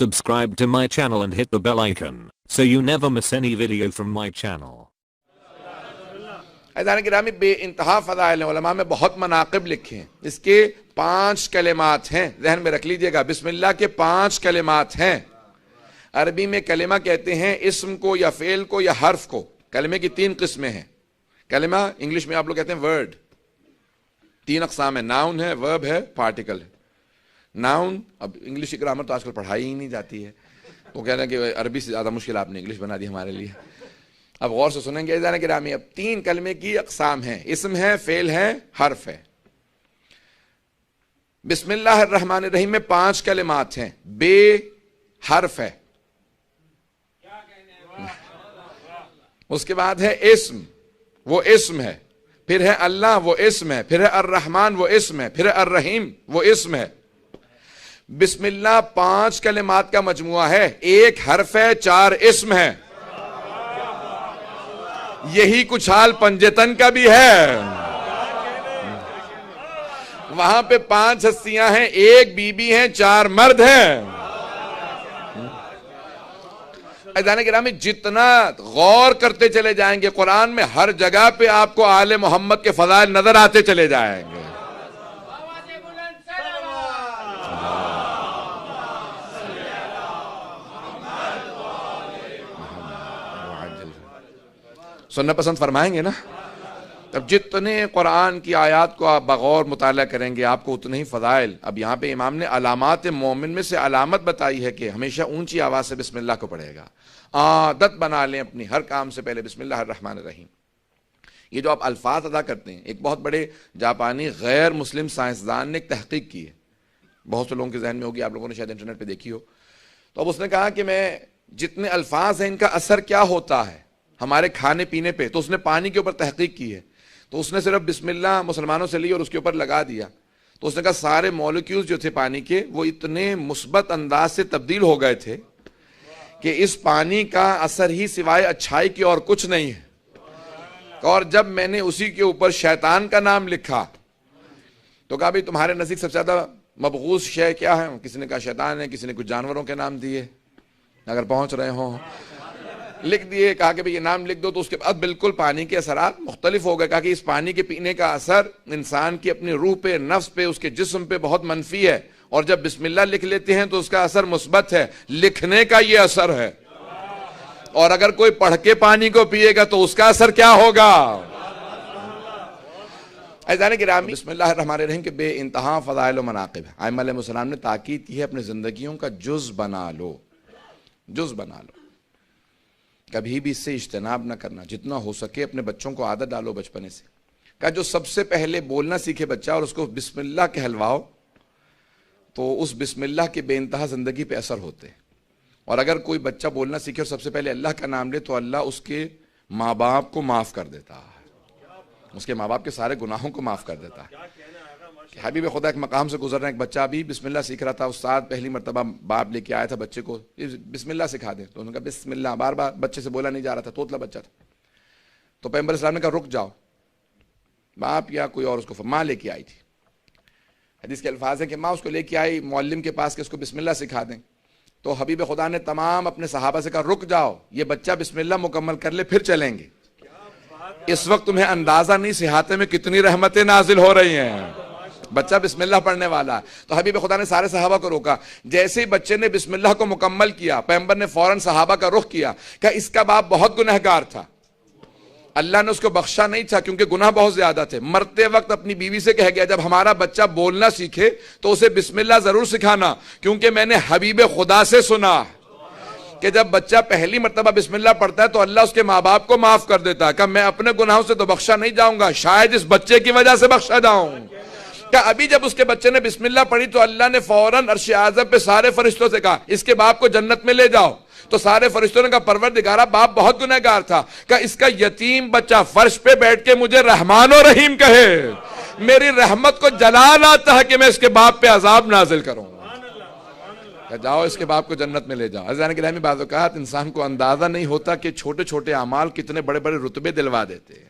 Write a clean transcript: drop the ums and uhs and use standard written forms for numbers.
Subscribe to my channel and hit the bell icon so you never miss any video from my channel. عزیزان گرامی، بے انتہا فضائل ہیں، علماء میں بہت مناقب لکھے ہیں۔ اس کے 5 کلمات ہیں، ذہن میں رکھ لیجئے گا۔ بسم اللہ کے 5 کلمات ہیں۔ عربی میں کلمہ کہتے ہیں اسم کو یا فعل کو یا حرف کو۔ کلمے کی 3 قسمیں ہیں۔ کلمہ انگلش میں آپ لوگ کہتے ہیں ورڈ۔ 3 اقسام ہیں، ناؤن ہے، ورب ہے، پارٹیکل ہے۔ ناؤن، اب انگلش کی گرامر تو آج کل پڑھائی ہی نہیں جاتی ہے، وہ کہہ رہے ہیں کہ عربی سے زیادہ مشکل آپ نے انگلش بنا دی ہمارے لیے۔ اب غور سے سنیں گے عزیزان گرامی، اب 3 کلمے کی اقسام ہیں، اسم ہے، فعل ہے، حرف ہے۔ بسم اللہ الرحمن الرحیم میں 5 کلمات ہیں، بے حرف ہے۔ اس کے بعد ہے اسم، وہ اسم ہے، پھر ہے اللہ، وہ اسم ہے، پھر ہے الرحمن، وہ اسم ہے، پھر ہے الرحیم، وہ اسم ہے۔ بسم اللہ 5 کلمات کا مجموعہ ہے، 1 حرف ہے، 4 اسم ہے۔ یہی کچھ حال پنجتن کا بھی ہے۔ وہاں پہ 5 ہستیاں ہیں، 1 بی بی ہیں، 4 مرد ہیں۔ عزیزان گرامی، جتنا غور کرتے چلے جائیں گے قرآن میں، ہر جگہ پہ آپ کو آل محمد کے فضائل نظر آتے چلے جائیں گے۔ سننا پسند فرمائیں گے نا؟ اب جتنے قرآن کی آیات کو آپ بغور مطالعہ کریں گے آپ کو اتنے ہی فضائل۔ اب یہاں پہ امام نے علامات مومن میں سے علامت بتائی ہے کہ ہمیشہ اونچی آواز سے بسم اللہ کو پڑھے گا۔ عادت بنا لیں اپنی، ہر کام سے پہلے بسم اللہ الرحمن الرحیم۔ یہ جو آپ الفاظ ادا کرتے ہیں، ایک بہت بڑے جاپانی غیر مسلم سائنسدان نے ایک تحقیق کی ہے، بہت سے لوگوں کے ذہن میں ہوگی، آپ لوگوں نے شاید انٹرنیٹ پہ دیکھی ہو۔ تو اب اس نے کہا کہ میں جتنے الفاظ ہیں ان کا اثر کیا ہوتا ہے ہمارے کھانے پینے پہ، تو اس نے پانی کے اوپر تحقیق کی ہے۔ تو اس نے صرف بسم اللہ مسلمانوں سے لی اور اس کے اوپر لگا دیا، تو اس نے کہا سارے مولکیولز جو تھے پانی کے وہ اتنے مثبت انداز سے تبدیل ہو گئے تھے کہ اس پانی کا اثر ہی سوائے اچھائی کی اور کچھ نہیں ہے۔ اور جب میں نے اسی کے اوپر شیطان کا نام لکھا تو کہا بھی تمہارے نزدیک سب سے زیادہ مبغوض شے کیا ہے؟ کسی نے کہا شیطان ہے، کسی نے کچھ جانوروں کے نام دیے، اگر پہنچ رہے ہوں لکھ دیے۔ کہا کہ یہ نام لکھ دو، تو اس کے بعد بالکل پانی کے اثرات مختلف ہو گئے۔ کہا کہ اس پانی کے پینے کا اثر انسان کی اپنی روح پہ، نفس پہ، اس کے جسم پہ بہت منفی ہے، اور جب بسم اللہ لکھ لیتے ہیں تو اس کا اثر مثبت ہے۔ لکھنے کا یہ اثر ہے، اور اگر کوئی پڑھ کے پانی کو پیے گا تو اس کا اثر کیا ہوگا؟ عزیزان گرامی، بسم اللہ الرحمن الرحیم کے بے انتہا فضائل و مناقب ہیں۔ ائمہ علیہ السلام نے تاکید کی ہے اپنے زندگیوں کا جز بنا لو، جز بنا لو، کبھی بھی اس سے اجتناب نہ کرنا، جتنا ہو سکے اپنے بچوں کو عادت ڈالو بچپنے سے۔ کہا جو سب سے پہلے بولنا سیکھے بچہ اور اس کو بسم اللہ کہلواؤ تو اس بسم اللہ کے بے انتہا زندگی پہ اثر ہوتے ہیں۔ اور اگر کوئی بچہ بولنا سیکھے اور سب سے پہلے اللہ کا نام لے تو اللہ اس کے ماں باپ کو معاف کر دیتا ہے، اس کے ماں باپ کے سارے گناہوں کو معاف کر دیتا ہے۔ حبیب خدا ایک مقام سے گزر رہے ہیں، ایک بچہ بھی بسم اللہ سیکھ رہا تھا، استاد پہلی مرتبہ باپ لے کے آیا تھا بچے کو، بسم اللہ سکھا دیں، تو انہوں نے کہا بسم اللہ، بار بار بچے سے بولا نہیں جا رہا تھا، توتلا بچہ تھا۔ تو پیغمبر اسلام نے کہا رک جاؤ، باپ یا کوئی اور اس کو، ماں لے کے آئی تھی، حدیث کے الفاظ ہیں کہ ماں اس کو لے کے آئی معلم کے پاس کہ اس کو بسم اللہ سکھا دیں۔ تو حبیب خدا نے تمام اپنے صحابہ سے کہا رک جاؤ، یہ بچہ بسم اللہ مکمل کر لے پھر چلیں گے۔ اس وقت تمہیں اندازہ نہیں سہاتے میں کتنی رحمتیں نازل ہو رہی ہیں، بچہ بسم اللہ پڑھنے والا ہے۔ تو حبیب خدا نے سارے صحابہ کو روکا، جیسے ہی بچے نے بسم اللہ کو مکمل کیا پیغمبر نے فوراً صحابہ کا رخ کیا کہ اس کا باپ بہت گنہگار تھا، اللہ نے اس کو بخشا نہیں تھا کیونکہ گناہ بہت زیادہ تھے۔ مرتے وقت اپنی بیوی سے کہہ گیا جب ہمارا بچہ بولنا سیکھے تو اسے بسم اللہ ضرور سکھانا، کیونکہ میں نے حبیب خدا سے سنا کہ جب بچہ پہلی مرتبہ بسم اللہ پڑھتا ہے تو اللہ اس کے ماں باپ کو معاف کر دیتا ہے۔ کہ میں اپنے گناہوں سے تو بخشا نہیں جاؤں گا، شاید اس بچے کی وجہ سے بخشا جاؤں۔ کہ ابھی جب اس کے بچے نے بسم اللہ پڑھی تو اللہ نے فوراً عرش اعظم پہ سارے فرشتوں سے کہا اس کے باپ کو جنت میں لے جاؤ۔ تو سارے فرشتوں نے کہا پروردگارا باپ بہت گنہگار تھا، کہ اس کا یتیم بچہ فرش پہ بیٹھ کے مجھے رحمان و رحیم کہے، میری رحمت کو جلال آتا ہے کہ میں اس کے باپ پہ عذاب نازل کروں، کہ جاؤ اس کے باپ کو جنت میں لے جاؤ۔ عزیزان گرامی، بعض اوقات انسان کو اندازہ نہیں ہوتا کہ چھوٹے چھوٹے اعمال کتنے بڑے بڑے رتبے دلوا دیتے ہیں۔